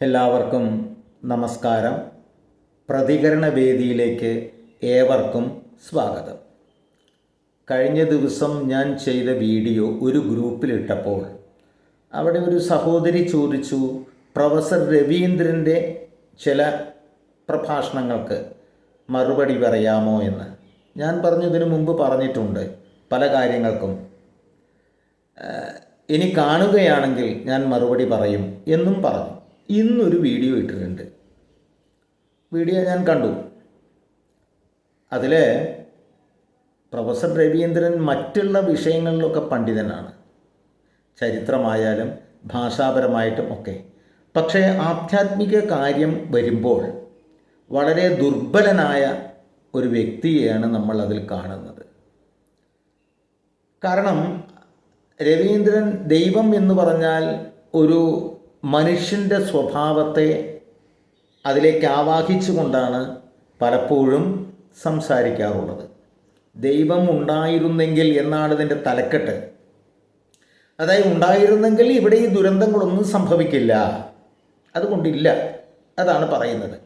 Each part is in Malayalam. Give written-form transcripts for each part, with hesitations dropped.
എല്ലാവർക്കും നമസ്കാരം. പ്രതികരണ വേദിയിലേക്ക് ഏവർക്കും സ്വാഗതം. കഴിഞ്ഞ ദിവസം ഞാൻ ചെയ്ത വീഡിയോ ഒരു ഗ്രൂപ്പിലിട്ടപ്പോൾ അവിടെ ഒരു സഹോദരി ചോദിച്ചു, പ്രൊഫസർ രവീന്ദ്രൻ്റെ ചില പ്രഭാഷണങ്ങൾക്ക് മറുപടി പറയാമോ എന്ന്. ഞാൻ ഇതിനു മുമ്പ് പറഞ്ഞിട്ടുണ്ട് പല കാര്യങ്ങൾക്കും. ഇനി കാണുകയാണെങ്കിൽ ഞാൻ മറുപടി പറയും എന്നും പറഞ്ഞു. ഇന്നൊരു വീഡിയോ ഇട്ടിട്ടുണ്ട്. വീഡിയോ ഞാൻ കണ്ടു. അതിൽ പ്രൊഫസർ രവീന്ദ്രൻ മറ്റുള്ള വിഷയങ്ങളിലൊക്കെ പണ്ഡിതനാണ്, ചരിത്രമായാലും ഭാഷാപരമായിട്ടും ഒക്കെ. പക്ഷേ ആധ്യാത്മിക കാര്യം വരുമ്പോൾ വളരെ ദുർബലനായ ഒരു വ്യക്തിയെയാണ് നമ്മൾ അതിൽ കാണുന്നത്. കാരണം രവീന്ദ്രൻ ദൈവം എന്ന് പറഞ്ഞാൽ ഒരു മനുഷ്യൻ്റെ സ്വഭാവത്തെ അതിലേക്ക് ആവാഹിച്ചുകൊണ്ടാണ് പലപ്പോഴും സംസാരിക്കാറുള്ളത്. ദൈവം ഉണ്ടായിരുന്നെങ്കിൽ എന്നാണ് ഇതിൻ്റെ തലക്കെട്ട്. അതായത് ഉണ്ടായിരുന്നെങ്കിൽ ഇവിടെ ഈ ദുരന്തങ്ങളൊന്നും സംഭവിക്കില്ല, അതുകൊണ്ടില്ല, അതാണ് പറയുന്നത്.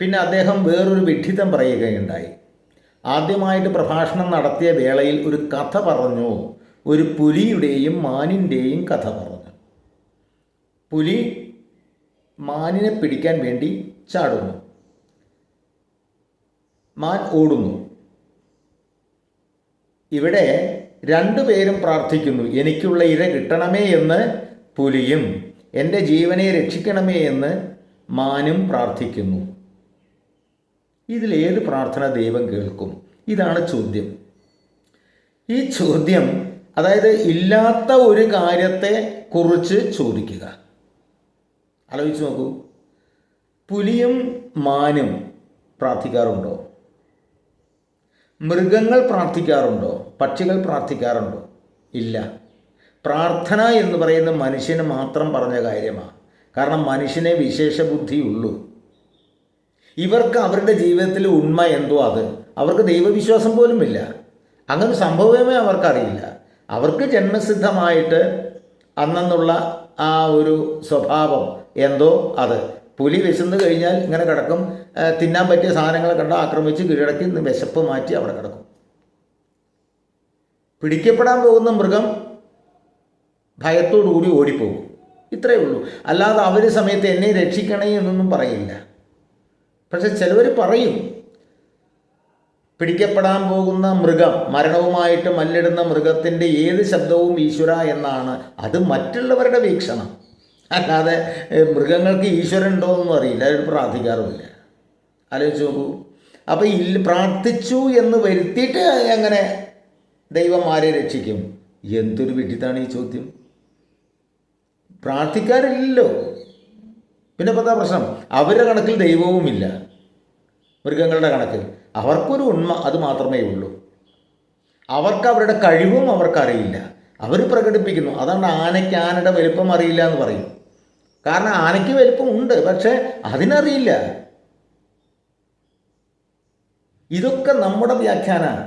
പിന്നെ അദ്ദേഹം വേറൊരു വിഡ്ഢിത്തം പറയുകയുണ്ടായി. ആദ്യമായിട്ട് പ്രഭാഷണം നടത്തിയ വേളയിൽ ഒരു കഥ പറഞ്ഞു. ഒരു പുലിയുടെയും മാനിൻ്റെയും കഥ പറഞ്ഞു. പുലി മാനിനെ പിടിക്കാൻ വേണ്ടി ചാടുന്നു, മാൻ ഓടുന്നു. ഇവിടെ രണ്ടുപേരും പ്രാർത്ഥിക്കുന്നു, എനിക്കുള്ള ഇര കിട്ടണമേ എന്ന് പുലിയും എൻ്റെ ജീവനെ രക്ഷിക്കണമേ എന്ന് മാനും പ്രാർത്ഥിക്കുന്നു. ഇതിലേത് പ്രാർത്ഥന ദൈവം കേൾക്കും? ഇതാണ് ചോദ്യം. ഈ ചോദ്യം, അതായത് ഇല്ലാത്ത ഒരു കാര്യത്തെ കുറിച്ച് ചോദിക്കുക. ആലോചിച്ച് നോക്കൂ. പുലിയും മാനും പ്രാർത്ഥിക്കാറുണ്ടോ? മൃഗങ്ങൾ പ്രാർത്ഥിക്കാറുണ്ടോ? പക്ഷികൾ പ്രാർത്ഥിക്കാറുണ്ടോ? ഇല്ല. പ്രാർത്ഥന എന്ന് പറയുന്നത് മനുഷ്യന് മാത്രം പറഞ്ഞ കാര്യമാണ്. കാരണം മനുഷ്യനെ വിശേഷ ബുദ്ധിയുള്ളൂ. ഇവർക്ക് അവരുടെ ജീവിതത്തിൽ ഉണ്മ എന്തോ അത്, അവർക്ക് ദൈവവിശ്വാസം പോലുമില്ല. അങ്ങനെ സംഭവമേ അവർക്കറിയില്ല. അവർക്ക് ജന്മസിദ്ധമായിട്ട് അന്നുള്ള ആ ഒരു സ്വഭാവം എന്തോ അത്. പുലി വിശന്ന് കഴിഞ്ഞാൽ ഇങ്ങനെ കിടക്കും, തിന്നാൻ പറ്റിയ സാധനങ്ങളെ കണ്ട് ആക്രമിച്ച് കീഴടക്കി വിശപ്പ് മാറ്റി അവിടെ കിടക്കും. പിടിക്കപ്പെടാൻ പോകുന്ന മൃഗം ഭയത്തോടുകൂടി ഓടിപ്പോകും. ഇത്രയേ ഉള്ളൂ. അല്ലാതെ അവർ സമയത്ത് എന്നെ രക്ഷിക്കണേ എന്നൊന്നും പറയില്ല. പക്ഷെ ചിലവർ പറയും, പിടിക്കപ്പെടാൻ പോകുന്ന മൃഗം, മരണവുമായിട്ട് മല്ലിടുന്ന മൃഗത്തിൻ്റെ ഏത് ശബ്ദവും ഈശ്വര എന്നാണ്. അത് മറ്റുള്ളവരുടെ വീക്ഷണം, അല്ലാതെ മൃഗങ്ങൾക്ക് ഈശ്വരൻ ഉണ്ടോ എന്നും അറിയില്ല, അവർ പ്രാർത്ഥിക്കാറുമില്ല. ആലോചിച്ച് നോക്കൂ. അപ്പോൾ പ്രാർത്ഥിച്ചു എന്ന് വരുത്തിയിട്ട് എങ്ങനെ ദൈവം ആരെ രക്ഷിക്കും? എന്തൊരു വിഡ്ഢിത്താണ് ഈ ചോദ്യം. പ്രാർത്ഥിക്കാറില്ലല്ലോ, പിന്നെ എന്താ പ്രശ്നം? അവരുടെ കണക്കിൽ ദൈവവുമില്ല, മൃഗങ്ങളുടെ കണക്കിൽ അവർക്കൊരു ഉണ്മ അത് മാത്രമേ ഉള്ളൂ. അവർക്ക് അവരുടെ കഴിവും അവർക്കറിയില്ല, അവർ പ്രകടിപ്പിക്കുന്നു. അതുകൊണ്ട് ആനയ്ക്ക് ആനയുടെ വലുപ്പം അറിയില്ല എന്ന് പറയും. കാരണം ആനയ്ക്ക് വലുപ്പം ഉണ്ട്, പക്ഷെ അതിനറിയില്ല. ഇതൊക്കെ നമ്മുടെ വ്യാഖ്യാനമാണ്.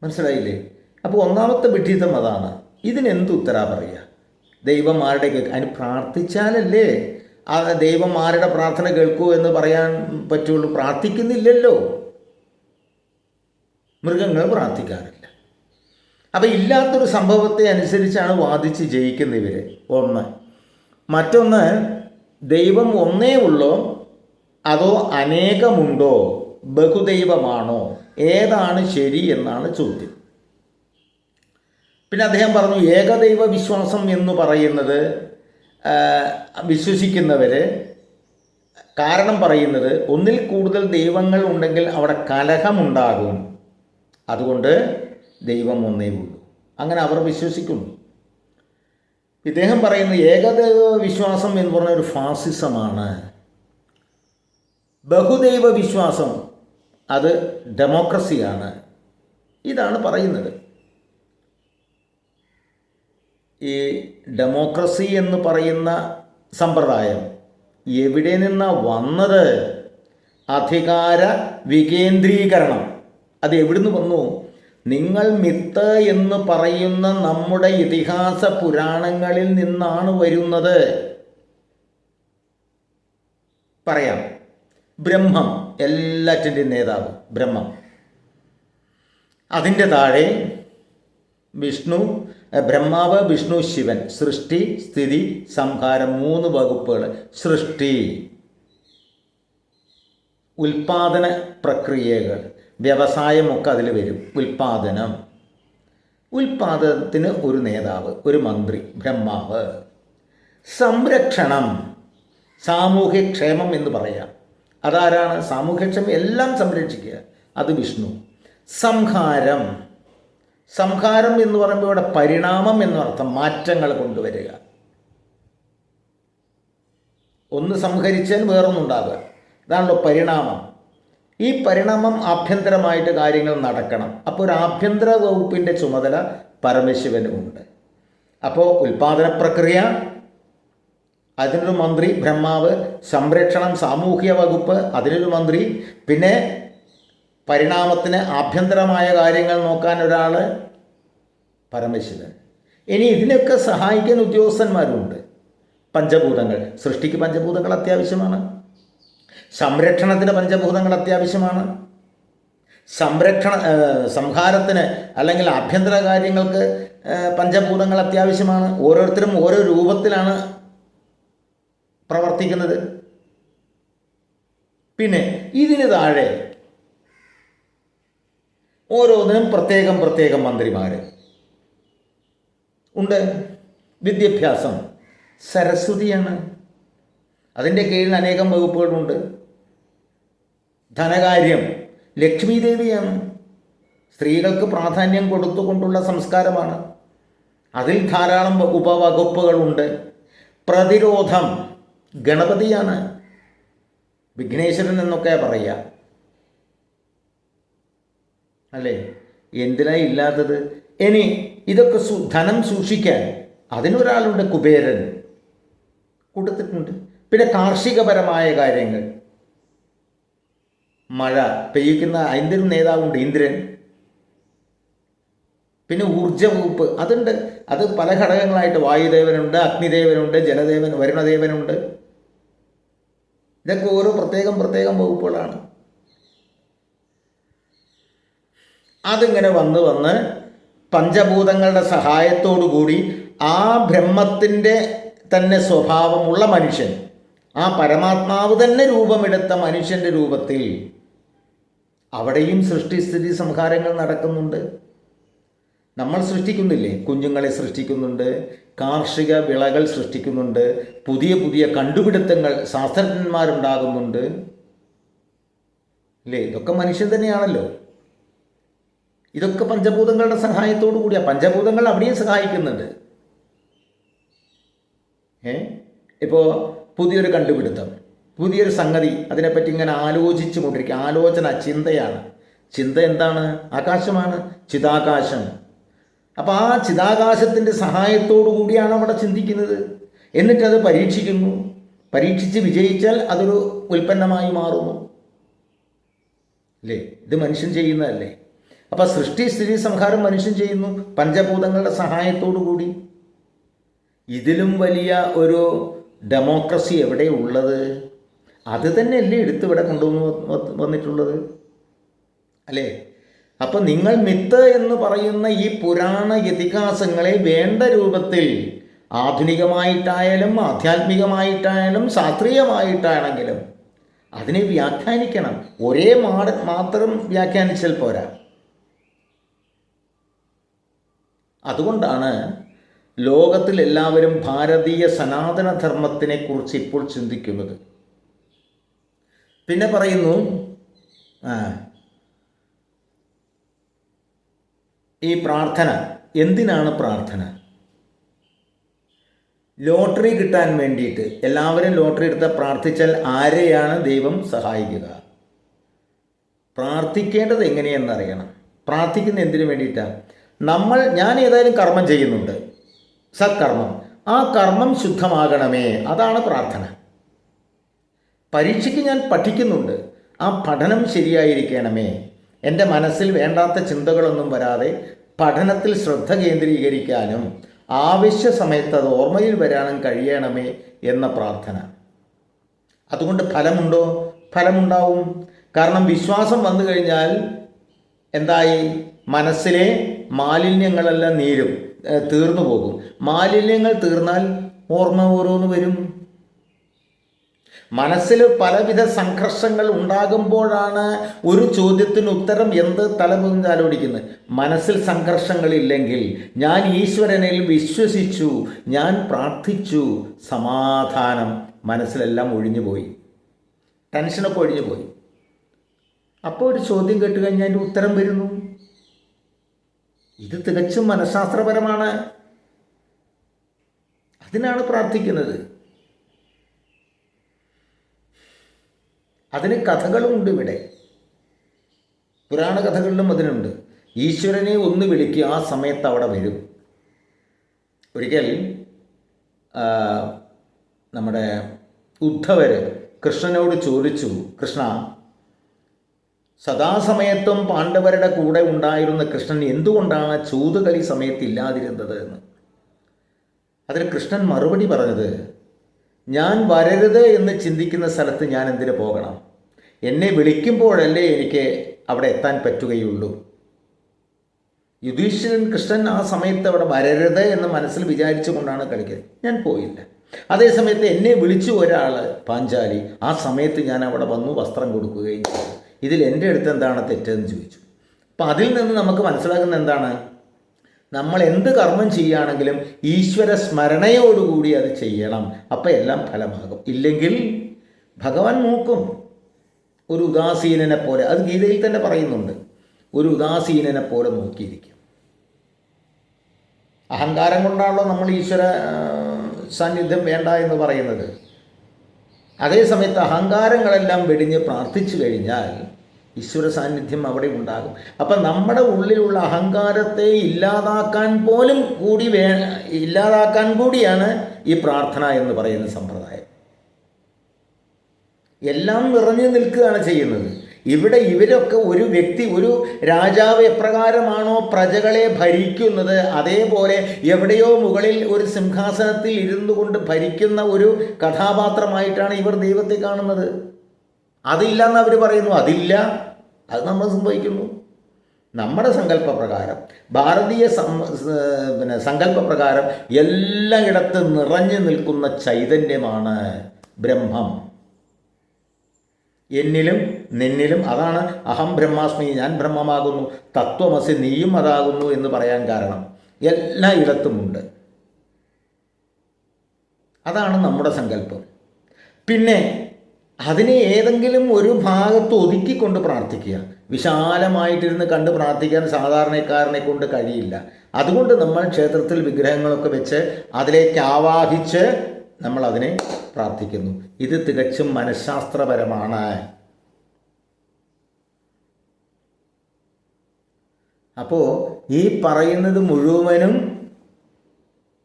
മനസ്സിലായില്ലേ? അപ്പോൾ ഒന്നാമത്തെ വിഡ്ഢിത്തം അതാണ്. ഇതിനെന്ത് ഉത്തരാ പറയുക? ദൈവം ആരുടെ അതിന് പ്രാർത്ഥിച്ചാലല്ലേ ആ ദൈവം ആരുടെ പ്രാർത്ഥന കേൾക്കൂ എന്ന് പറയാൻ പറ്റുള്ളൂ. പ്രാർത്ഥിക്കുന്നില്ലല്ലോ, മൃഗങ്ങൾ പ്രാർത്ഥിക്കാറില്ല. അപ്പം ഇല്ലാത്തൊരു സംഭവത്തെ അനുസരിച്ചാണ് വാദിച്ച് ജയിക്കുന്ന ഇവർ. ഒന്ന്. മറ്റൊന്ന്, ദൈവം ഒന്നേ ഉള്ളോ അതോ അനേകമുണ്ടോ, ബഹുദൈവമാണോ, ഏതാണ് ശരി എന്നാണ് ചോദ്യം. പിന്നെ അദ്ദേഹം പറഞ്ഞു, ഏകദൈവ വിശ്വാസം എന്ന് പറയുന്നത് വിശ്വസിക്കുന്നവർ കാരണം പറയുന്നത് ഒന്നിൽ കൂടുതൽ ദൈവങ്ങൾ ഉണ്ടെങ്കിൽ അവിടെ കലഹമുണ്ടാകും, അതുകൊണ്ട് ദൈവം ഒന്നേ ഉള്ളൂ, അങ്ങനെ അവർ വിശ്വസിക്കുന്നു. ഇദ്ദേഹം പറയുന്ന ഏകദൈവ വിശ്വാസം എന്ന് പറഞ്ഞ ഒരു ഫാസിസമാണ്. ബഹുദൈവ വിശ്വാസം അത് ഡെമോക്രസിയാണ്. ഇതാണ് പറയുന്നത്. ഈ ഡെമോക്രസി എന്ന് പറയുന്ന സമ്പ്രദായം എവിടെ നിന്നാണ് വന്നത്? അധികാര വികേന്ദ്രീകരണം. അത് എവിടുന്ന് വന്നു? നിങ്ങൾ മിത്ത് എന്ന് പറയുന്ന നമ്മുടെ ഇതിഹാസ പുരാണങ്ങളിൽ നിന്നാണ് വരുന്നത്. പറയാം, ബ്രഹ്മം എല്ലാറ്റിൻ്റെയും നേതാവ് ബ്രഹ്മം. അതിൻ്റെ താഴെ വിഷ്ണു, ബ്രഹ്മാവ്, വിഷ്ണു, ശിവൻ. സൃഷ്ടി, സ്ഥിതി, സംഹാരം, 3 വകുപ്പുകൾ. സൃഷ്ടി, ഉൽപാദന പ്രക്രിയകൾ, വ്യവസായമൊക്കെ അതിൽ വരും. ഉൽപാദനത്തിന് ഒരു നേതാവ്, ഒരു മന്ത്രി, ബ്രഹ്മാവ്. സംരക്ഷണം, സാമൂഹ്യക്ഷേമം എന്ന് പറയാം. അതാരാണ്? സാമൂഹ്യക്ഷേമം എല്ലാം സംരക്ഷിക്കുക, അത് വിഷ്ണു. സംഹാരം എന്ന് പറയുമ്പോൾ ഇവിടെ പരിണാമം എന്നർത്ഥം, മാറ്റങ്ങൾ കൊണ്ടുവരിക. ഒന്ന് സംഹരിച്ചാൽ വേറൊന്നുണ്ടാവുക, അതാണല്ലോ പരിണാമം. ഈ പരിണാമം ആഭ്യന്തരമായിട്ട് കാര്യങ്ങൾ നടക്കണം. അപ്പോൾ ഒരു ആഭ്യന്തര വകുപ്പിൻ്റെ ചുമതല പരമശിവനുമുണ്ട്. അപ്പോൾ ഉൽപാദന പ്രക്രിയ, അതിനൊരു മന്ത്രി ബ്രഹ്മാവ്. സംരക്ഷണം, സാമൂഹ്യ വകുപ്പ്, അതിനൊരു മന്ത്രി. പിന്നെ പരിണാമത്തിന് ആഭ്യന്തരമായ കാര്യങ്ങൾ നോക്കാൻ ഒരാൾ, പരമശിവൻ. ഇനി ഇതിനൊക്കെ സഹായിക്കാൻ ഉദ്യോഗസ്ഥന്മാരുണ്ട്. പഞ്ചഭൂതങ്ങൾ, സൃഷ്ടിക്ക് പഞ്ചഭൂതങ്ങൾ അത്യാവശ്യമാണ്. സംരക്ഷണത്തിന് പഞ്ചഭൂതങ്ങൾ അത്യാവശ്യമാണ്. സംഹാരത്തിന് അല്ലെങ്കിൽ ആഭ്യന്തര കാര്യങ്ങൾക്ക് പഞ്ചഭൂതങ്ങൾ അത്യാവശ്യമാണ്. ഓരോരുത്തരും ഓരോ രൂപത്തിലാണ് പ്രവർത്തിക്കുന്നത്. പിന്നെ ഇതിന് താഴെ ഓരോന്നിനും പ്രത്യേകം മന്ത്രിമാർ ഉണ്ട്. വിദ്യാഭ്യാസം സരസ്വതിയാണ്, അതിൻ്റെ കീഴിൽ അനേകം വകുപ്പുകളുണ്ട്. ധനകാര്യം ലക്ഷ്മി ദേവിയാണ്, സ്ത്രീകൾക്ക് പ്രാധാന്യം കൊടുത്തുകൊണ്ടുള്ള സംസ്കാരമാണ്, അതിൽ ധാരാളം ഉപവകുപ്പുകളുണ്ട്. പ്രതിരോധം ഗണപതിയാണ്, വിഘ്നേശ്വരൻ എന്നൊക്കെ പറയുക അല്ലേ? എന്തിനാ ഇല്ലാത്തത്? ഇനി ഇതൊക്കെ ധനം സൂക്ഷിക്കാൻ അതിനൊരാളുണ്ട്, കുബേരൻ കൊടുത്തിട്ടുണ്ട്. പിന്നെ കാർഷികപരമായ കാര്യങ്ങൾ, മഴ പെയ്യിക്കുന്ന അതിൻ്റെ ഒരു നേതാവുണ്ട്, ഇന്ദ്രൻ. പിന്നെ ഊർജ വകുപ്പ് അതുണ്ട്, അത് പല ഘടകങ്ങളായിട്ട് വായുദേവനുണ്ട്, അഗ്നിദേവനുണ്ട്, ജലദേവൻ, വരുണദേവനുണ്ട്. ഇതൊക്കെ ഓരോ പ്രത്യേകം വകുപ്പുകളാണ്. അതിങ്ങനെ വന്ന് പഞ്ചഭൂതങ്ങളുടെ സഹായത്തോടു കൂടി ആ ബ്രഹ്മത്തിൻ്റെ തന്നെ സ്വഭാവമുള്ള മനുഷ്യൻ, ആ പരമാത്മാവ് തന്നെ രൂപമെടുത്ത മനുഷ്യൻ്റെ രൂപത്തിൽ അവിടെയും സൃഷ്ടിസ്ഥിതി സംഹാരങ്ങൾ നടക്കുന്നുണ്ട്. നമ്മൾ സൃഷ്ടിക്കുന്നില്ലേ? കുഞ്ഞുങ്ങളെ സൃഷ്ടിക്കുന്നുണ്ട്, കാർഷിക വിളകൾ സൃഷ്ടിക്കുന്നുണ്ട്, പുതിയ കണ്ടുപിടുത്തങ്ങൾ ശാസ്ത്രജ്ഞന്മാരുണ്ടാകുന്നുണ്ട് അല്ലേ? ഇതൊക്കെ മനുഷ്യൻ തന്നെയാണല്ലോ. ഇതൊക്കെ പഞ്ചഭൂതങ്ങളുടെ സഹായത്തോടു കൂടിയാണ്. പഞ്ചഭൂതങ്ങൾ അവിടെയും സഹായിക്കുന്നുണ്ട്. ഇപ്പോൾ പുതിയൊരു കണ്ടുപിടുത്തം, പുതിയൊരു സംഗതി, അതിനെപ്പറ്റി ഇങ്ങനെ ആലോചിച്ചു കൊണ്ടിരിക്കുക. ആലോചന ചിന്തയാണ്. ചിന്ത എന്താണ്? ആകാശമാണ്, ചിതാകാശം. അപ്പോൾ ആ ചിതാകാശത്തിൻ്റെ സഹായത്തോടു കൂടിയാണ് അവിടെ ചിന്തിക്കുന്നത്. എന്നിട്ടത് പരീക്ഷിക്കുന്നു. പരീക്ഷിച്ച് വിജയിച്ചാൽ അതൊരു ഉൽപ്പന്നമായി മാറുന്നു അല്ലേ? ഇത് മനുഷ്യൻ ചെയ്യുന്നതല്ലേ? അപ്പോൾ സൃഷ്ടി സ്ഥിതി സംഹാരം മനുഷ്യൻ ചെയ്യുന്നു പഞ്ചഭൂതങ്ങളുടെ സഹായത്തോടു കൂടി. ഇതിലും വലിയ ഒരു ഡെമോക്രസി എവിടെയുള്ളത്? അത് തന്നെയല്ലേ എടുത്തിവിടെ വന്നിട്ടുള്ളത് അല്ലേ? അപ്പം നിങ്ങൾ മിത്ത് എന്ന് പറയുന്ന ഈ പുരാണ ഇതിഹാസങ്ങളെ വേണ്ട രൂപത്തിൽ ആധുനികമായിട്ടായാലും ആധ്യാത്മികമായിട്ടായാലും ശാസ്ത്രീയമായിട്ടാണെങ്കിലും അതിനെ വ്യാഖ്യാനിക്കണം. ഒരേ മാത്രം വ്യാഖ്യാനിച്ചാൽ പോരാ. അതുകൊണ്ടാണ് ലോകത്തിൽ എല്ലാവരും ഭാരതീയ സനാതനധർമ്മത്തിനെക്കുറിച്ച് ഇപ്പോൾ ചിന്തിക്കുന്നത്. പിന്നെ പറയുന്നു, ഈ പ്രാർത്ഥന എന്തിനാണ്? പ്രാർത്ഥന ലോട്ടറി കിട്ടാൻ വേണ്ടിയിട്ട്. എല്ലാവരും ലോട്ടറി എടുത്താൽ പ്രാർത്ഥിച്ചാൽ ആരെയാണ് ദൈവം സഹായിക്കുക? പ്രാർത്ഥിക്കേണ്ടത് എങ്ങനെയെന്നറിയണം. പ്രാർത്ഥിക്കുന്ന എന്തിനു വേണ്ടിയിട്ടാണ്? ഞാൻ ഏതായാലും കർമ്മം ചെയ്യുന്നുണ്ട്, സത്കർമ്മം. ആ കർമ്മം ശുദ്ധമാകണമേ, അതാണ് പ്രാർത്ഥന. പരീക്ഷയ്ക്ക് ഞാൻ പഠിക്കുന്നുണ്ട്, ആ പഠനം ശരിയായിരിക്കണമേ. എൻ്റെ മനസ്സിൽ വേണ്ടാത്ത ചിന്തകളൊന്നും വരാതെ പഠനത്തിൽ ശ്രദ്ധ കേന്ദ്രീകരിക്കാനും ആവശ്യ സമയത്ത് അത് ഓർമ്മയിൽ വരാനും കഴിയണമേ എന്ന പ്രാർത്ഥന. അതുകൊണ്ട് ഫലമുണ്ടോ? ഫലമുണ്ടാവും. കാരണം വിശ്വാസം വന്നു കഴിഞ്ഞാൽ എന്തായി? മനസ്സിലെ മാലിന്യങ്ങളെല്ലാം തീർന്നു പോകും. മാലിന്യങ്ങൾ തീർന്നാൽ ഓർമ്മ ഓരോന്ന് വരും. മനസ്സിൽ പലവിധ സംഘർഷങ്ങൾ ഉണ്ടാകുമ്പോഴാണ് ഒരു ചോദ്യത്തിന് ഉത്തരം എന്ത് തലപൊന്താലോടിക്കുന്നത്. മനസ്സിൽ സംഘർഷങ്ങളില്ലെങ്കിൽ, ഞാൻ ഈശ്വരനിൽ വിശ്വസിച്ചു, ഞാൻ പ്രാർത്ഥിച്ചു, സമാധാനം മനസ്സിലെല്ലാം ഒഴിഞ്ഞുപോയി, ടെൻഷനൊക്കെ ഒഴിഞ്ഞുപോയി. അപ്പോൾ ഒരു ചോദ്യം കേട്ട് കഴിഞ്ഞാൽ അതിൻ്റെ ഉത്തരം വരുന്നു. ഇത് തികച്ചും മനഃശാസ്ത്രപരമാണ്. അതിനാണ് പ്രാർത്ഥിക്കുന്നത്. അതിന് കഥകളുമുണ്ട്. ഇവിടെ പുരാണ കഥകളിലും അതിനുണ്ട്. ഈശ്വരനെ ഒന്ന് വിളിക്കുക, ആ സമയത്ത് അവിടെ വരും. ഒരിക്കൽ നമ്മുടെ ഉദ്ധവർ കൃഷ്ണനോട് ചോദിച്ചു, കൃഷ്ണ, സദാസമയത്തും പാണ്ഡവരുടെ കൂടെ ഉണ്ടായിരുന്ന കൃഷ്ണൻ എന്തുകൊണ്ടാണ് ചൂതുകളി സമയത്ത് ഇല്ലാതിരുന്നത് എന്ന്. അതിന് കൃഷ്ണൻ മറുപടി പറഞ്ഞത്, ഞാൻ വരരുത് എന്ന് ചിന്തിക്കുന്ന സ്ഥലത്ത് ഞാൻ എന്തിനു പോകണം? എന്നെ വിളിക്കുമ്പോഴല്ലേ എനിക്ക് അവിടെ എത്താൻ പറ്റുകയുള്ളൂ. യുധിഷ്ഠിരൻ കൃഷ്ണൻ ആ സമയത്ത് അവിടെ വരരുത് എന്ന് മനസ്സിൽ വിചാരിച്ചു കൊണ്ടാണ് കളിക്കുന്നത്. ഞാൻ പോയില്ല. അതേസമയത്ത് എന്നെ വിളിച്ചു ഒരാൾ, പാഞ്ചാലി, ആ സമയത്ത് ഞാൻ അവിടെ വന്നു വസ്ത്രം കൊടുക്കുകയും ചെയ്തു. ഇതിൽ എൻ്റെ അടുത്ത് എന്താണ് തെറ്റെന്ന് ചോദിച്ചു. അപ്പം അതിൽ നിന്ന് നമുക്ക് മനസ്സിലാക്കുന്ന എന്താണ്? നമ്മൾ എന്ത് കർമ്മം ചെയ്യുകയാണെങ്കിലും ഈശ്വര സ്മരണയോടുകൂടി അത് ചെയ്യണം. അപ്പം എല്ലാം ഫലമാകും. ഇല്ലെങ്കിൽ ഭഗവാൻ നോക്കും. ഒരു ഉദാസീനനെ പോലെ, അത് ഗീതയിൽ തന്നെ പറയുന്നുണ്ട്, ഒരു ഉദാസീനനെ പോലെ നോക്കിയിരിക്കും. അഹങ്കാരം കൊണ്ടാണല്ലോ നമ്മൾ ഈശ്വര സാന്നിധ്യം വേണ്ട എന്ന് പറയുന്നത്. അതേസമയത്ത് അഹങ്കാരങ്ങളെല്ലാം വെടിഞ്ഞ് പ്രാർത്ഥിച്ചു കഴിഞ്ഞാൽ ഈശ്വര സാന്നിധ്യം അവിടെ ഉണ്ടാകും. അപ്പം നമ്മുടെ ഉള്ളിലുള്ള അഹങ്കാരത്തെ ഇല്ലാതാക്കാൻ കൂടിയാണ് ഈ പ്രാർത്ഥന എന്ന് പറയുന്ന സമ്പ്രദായം. എല്ലാം നിറഞ്ഞു നിൽക്കുകയാണ് ചെയ്യുന്നത്. ഇവിടെ ഇവരൊക്കെ, ഒരു വ്യക്തി, ഒരു രാജാവ് എപ്രകാരമാണോ പ്രജകളെ ഭരിക്കുന്നത്, അതേപോലെ എവിടെയോ മുകളിൽ ഒരു സിംഹാസനത്തിൽ ഇരുന്നു കൊണ്ട് ഭരിക്കുന്ന ഒരു കഥാപാത്രമായിട്ടാണ് ഇവർ ദൈവത്തെ കാണുന്നത്. അതില്ല എന്ന് അവർ പറയുന്നു. അതില്ല, അത് നമ്മൾ സംഭവിക്കുന്നു. നമ്മുടെ സങ്കല്പപ്രകാരം, ഭാരതീയ സങ്കല്പപ്രകാരം എല്ലായിടത്തും നിറഞ്ഞു നിൽക്കുന്ന ചൈതന്യമാണ് ബ്രഹ്മം. എന്നിലും നിന്നിലും. അതാണ് അഹം ബ്രഹ്മാസ്മി, ഞാൻ ബ്രഹ്മമാകുന്നു, തത്വമസി, നീയും അതാകുന്നു എന്ന് പറയാൻ കാരണം എല്ലായിടത്തുമുണ്ട്. അതാണ് നമ്മുടെ സങ്കല്പം. പിന്നെ അതിനെ ഏതെങ്കിലും ഒരു ഭാഗത്ത് ഒതുക്കിക്കൊണ്ട് പ്രാർത്ഥിക്കുക. വിശാലമായിട്ടിരുന്ന് കണ്ട് പ്രാർത്ഥിക്കാൻ സാധാരണക്കാരനെ കൊണ്ട് കഴിയില്ല. അതുകൊണ്ട് നമ്മൾ ക്ഷേത്രത്തിൽ വിഗ്രഹങ്ങളൊക്കെ വെച്ച് അതിലേക്ക് ആവാഹിച്ച് നമ്മൾ അതിനെ പ്രാർത്ഥിക്കുന്നു. ഇത് തികച്ചും മനഃശാസ്ത്രപരമാണ്. അപ്പോൾ ഈ പറയുന്നത് മുഴുവനും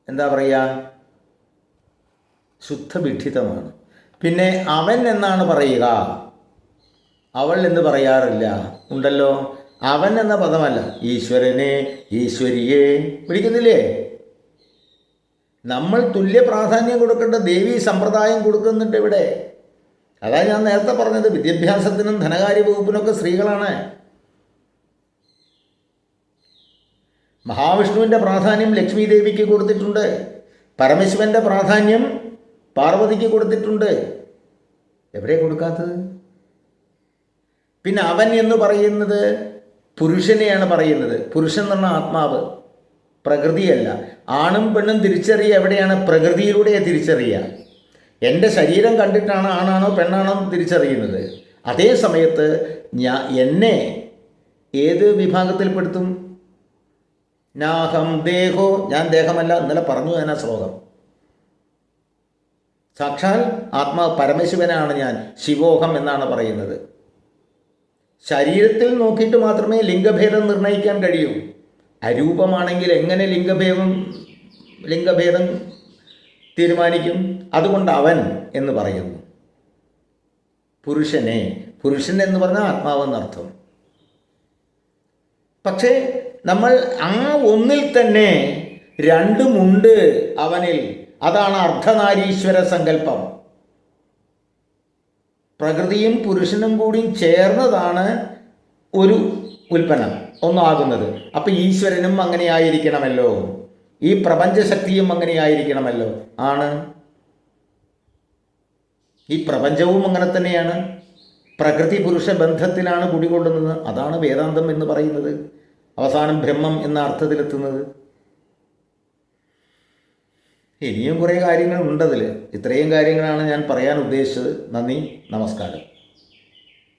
എന്താ പറയുക, ശുദ്ധവിഡ്ഢിത്തമാണ്. പിന്നെ അവൻ എന്നാണ് പറയുക, അവൾ എന്ന് പറയാറില്ല. ഉണ്ടല്ലോ, അവൻ എന്ന പദമല്ല, ഈശ്വരനെ, ഈശ്വരിയെ വിളിക്കുന്നില്ലേ? നമ്മൾ തുല്യ പ്രാധാന്യം കൊടുക്കേണ്ട ദേവീ സമ്പ്രദായം കൊടുക്കുന്നുണ്ട് ഇവിടെ. അതാണ് ഞാൻ നേരത്തെ പറഞ്ഞത്, വിദ്യാഭ്യാസത്തിനും ധനകാര്യ വകുപ്പിനൊക്കെ സ്ത്രീകളാണ്. മഹാവിഷ്ണുവിൻ്റെ പ്രാധാന്യം ലക്ഷ്മി ദേവിക്ക് കൊടുത്തിട്ടുണ്ട്. പരമശിവൻ്റെ പ്രാധാന്യം പാർവതിക്ക് കൊടുത്തിട്ടുണ്ട്. എവിടെ കൊടുക്കാത്തത്? പിന്നെ അവൻ എന്ന് പറയുന്നത് പുരുഷനെയാണ് പറയുന്നത്. പുരുഷൻ എന്ന് പറഞ്ഞാൽ ആത്മാവ്, പ്രകൃതിയല്ല. ആണും പെണ്ണും തിരിച്ചറിയുക എവിടെയാണ്? പ്രകൃതിയിലൂടെ തിരിച്ചറിയുക. എൻ്റെ ശരീരം കണ്ടിട്ടാണ് ആണാണോ പെണ്ണാണോ തിരിച്ചറിയുന്നത്. അതേ സമയത്ത് എന്നെ ഏത് വിഭാഗത്തിൽപ്പെടുത്തും? നാഹം ദേഹോ, ഞാൻ ദേഹമല്ല. ഇന്നലെ പറഞ്ഞു ഞാൻ ആ ശ്ലോകം. സാക്ഷാൽ ആത്മാ പരമശിവനാണ് ഞാൻ, ശിവോഹം എന്നാണ് പറയുന്നത്. ശരീരത്തിൽ നോക്കിയിട്ട് മാത്രമേ ലിംഗഭേദം നിർണ്ണയിക്കാൻ കഴിയൂ. അരൂപമാണെങ്കിൽ എങ്ങനെ ലിംഗഭേദം തീരുമാനിക്കും? അതുകൊണ്ട് അവൻ എന്ന് പറയുന്നു. പുരുഷനെ, പുരുഷൻ എന്ന് പറഞ്ഞാൽ ആത്മാവെന്നർത്ഥം. പക്ഷേ നമ്മൾ ആ ഒന്നിൽ തന്നെ രണ്ടുമുണ്ട് അവനിൽ. അതാണ് അർദ്ധനാരീശ്വര സങ്കല്പം. പ്രകൃതിയും പുരുഷനും കൂടിയും ചേർന്നതാണ് ഒരു ഉൽപ്പന്നം ഒന്നാകുന്നത്. അപ്പം ഈശ്വരനും അങ്ങനെ ആയിരിക്കണമല്ലോ, ഈ പ്രപഞ്ചശക്തിയും അങ്ങനെ ആയിരിക്കണമല്ലോ. ആണ്. ഈ പ്രപഞ്ചവും അങ്ങനെ തന്നെയാണ്. പ്രകൃതി പുരുഷ ബന്ധത്തിലാണ് കുടികൊള്ളുന്നത്. അതാണ് വേദാന്തം എന്ന് പറയുന്നത്, അവസാനം ബ്രഹ്മം എന്ന അർത്ഥത്തിലെത്തുന്നത്. ഇനിയും കുറേ കാര്യങ്ങളുണ്ടതിൽ. ഇത്രയും കാര്യങ്ങളാണ് ഞാൻ പറയാൻ ഉദ്ദേശിച്ചത്. നന്ദി, നമസ്കാരം.